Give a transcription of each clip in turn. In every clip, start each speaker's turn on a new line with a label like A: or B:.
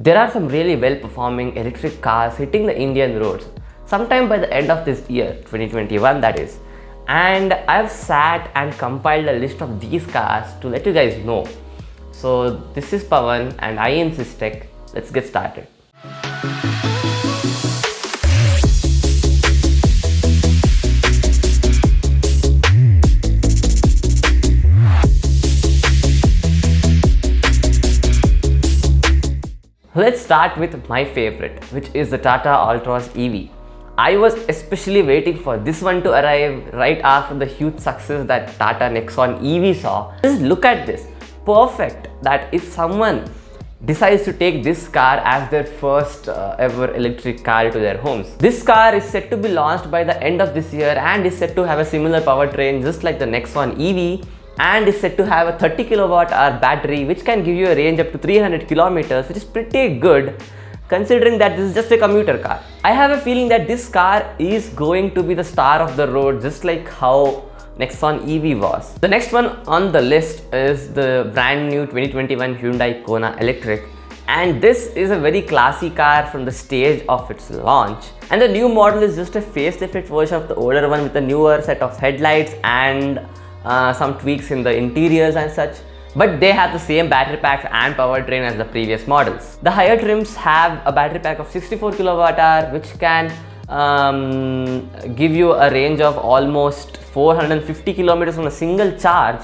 A: There are some really well-performing electric cars hitting the Indian roads sometime by the end of this year, 2021 that is. And I've sat and compiled a list of these cars to let you guys know. So this is Pawan and I Insist Tech. Let's get started. Let's start with my favorite, which is the Tata Altroz EV. I was especially waiting for this one to arrive right after the huge success that Tata Nexon EV saw. Just look at this. Perfect that if someone decides to take this car as their first ever electric car to their homes. This car is set to be launched by the end of this year and is set to have a similar powertrain just like the Nexon EV, and is set to have a 30 kilowatt hour battery which can give you a range up to 300 kilometers, which is pretty good considering that this is just a commuter car. I have a feeling that this car is going to be the star of the road, just like how Nexon EV was. The next one on the list is the brand new 2021 Hyundai Kona Electric, and this is a very classy car from the stage of its launch, and the new model is just a facelifted version of the older one with a newer set of headlights and some tweaks in the interiors and such, but they have the same battery packs and powertrain as the previous models. The higher trims have a battery pack of 64 kilowatt hour which can give you a range of almost 450 kilometers on a single charge,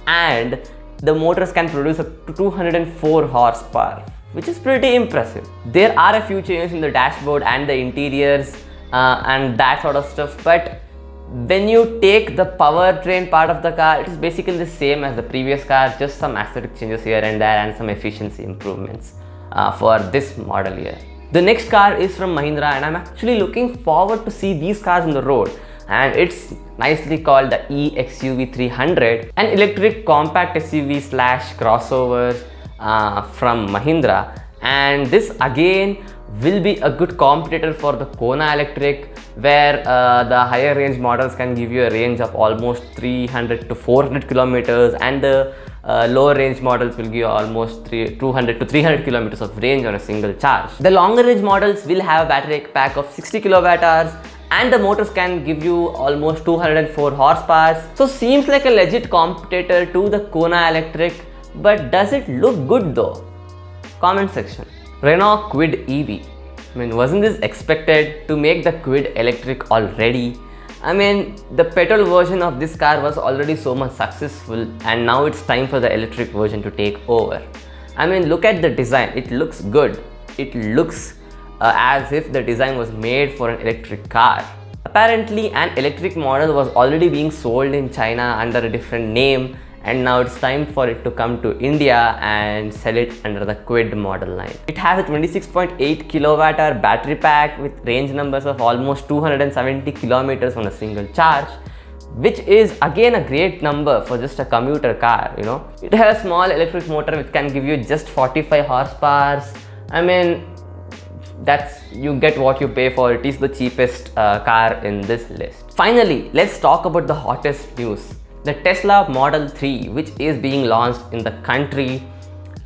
A: and the motors can produce up to 204 horsepower, which is pretty impressive. There are a few changes in the dashboard and the interiors and that sort of stuff, but when you take the powertrain part of the car, it is basically the same as the previous car, just some aesthetic changes here and there and some efficiency improvements for this model here. The next car is from Mahindra, and I'm actually looking forward to see these cars on the road, and it's nicely called the XUV 300, an electric compact SUV slash crossover from Mahindra, and this again will be a good competitor for the Kona Electric, where the higher range models can give you a range of almost 300 to 400 kilometers, and the lower range models will give you almost 200 to 300 kilometers of range on a single charge. The longer range models will have a battery pack of 60 kilowatt hours, and the motors can give you almost 204 horsepower. So seems like a legit competitor to the Kona Electric, but does it look good though? Comment section. Renault Kwid EV. I mean, wasn't this expected to make the Kwid electric already? I mean, the petrol version of this car was already so much successful, and now it's time for the electric version to take over. I mean, look at the design. It looks good. It looks as if the design was made for an electric car. Apparently, an electric model was already being sold in China under a different name, and now it's time for it to come to India and sell it under the Kwid model line. It has a 26.8 kilowatt hour battery pack with range numbers of almost 270 kilometers on a single charge, which is again a great number for just a commuter car, you know. It has a small electric motor which can give you just 45 horsepower. I mean, you get what you pay for. It is the cheapest car in this list. Finally, let's talk about the hottest news. The Tesla Model 3, which is being launched in the country,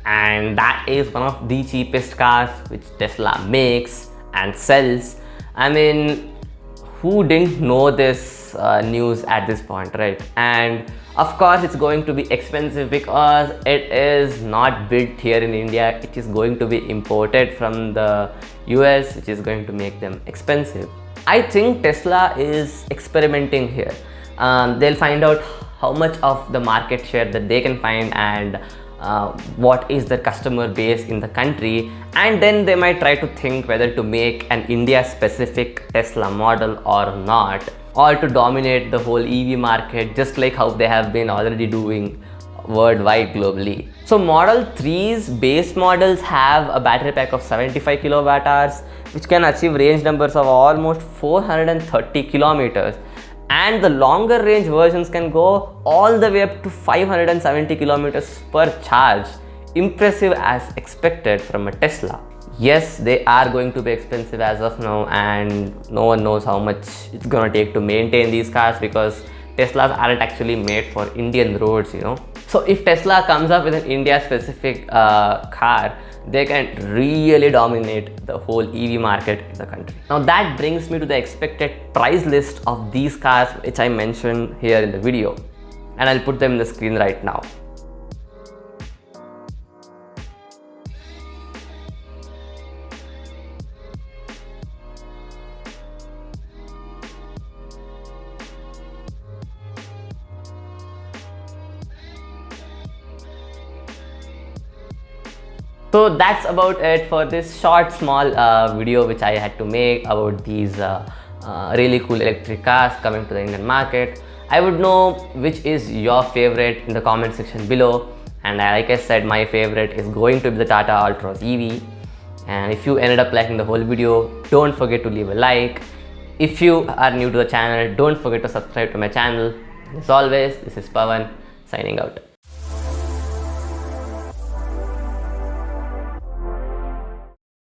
A: and that is one of the cheapest cars which Tesla makes and sells. I mean, who didn't know this news at this point, right? And of course it's going to be expensive because it is not built here in India. It is going to be imported from the US, which is going to make them expensive. I think Tesla is experimenting here. They'll find out how much of the market share that they can find and what is the customer base in the country, and then they might try to think whether to make an India specific Tesla model or not, or to dominate the whole EV market just like how they have been already doing worldwide globally. So Model 3's base models have a battery pack of 75 kilowatt hours which can achieve range numbers of almost 430 kilometers, and the longer range versions can go all the way up to 570 kilometers per charge. Impressive as expected from a Tesla. Yes, they are going to be expensive as of now, and no one knows how much it's gonna take to maintain these cars because Teslas aren't actually made for Indian roads, you know. So if Tesla comes up with an India specific car, they can really dominate the whole EV market in the country. Now that brings me to the expected price list of these cars which I mentioned here in the video, and I'll put them in the screen right now. So that's about it for this short small video which I had to make about these really cool electric cars coming to the Indian market. I would know which is your favorite in the comment section below, and like I said, my favorite is going to be the Tata Altroz EV. And if you ended up liking the whole video, don't forget to leave a like. If you are new to the channel, don't forget to subscribe to my channel. As always, this is Pawan signing out.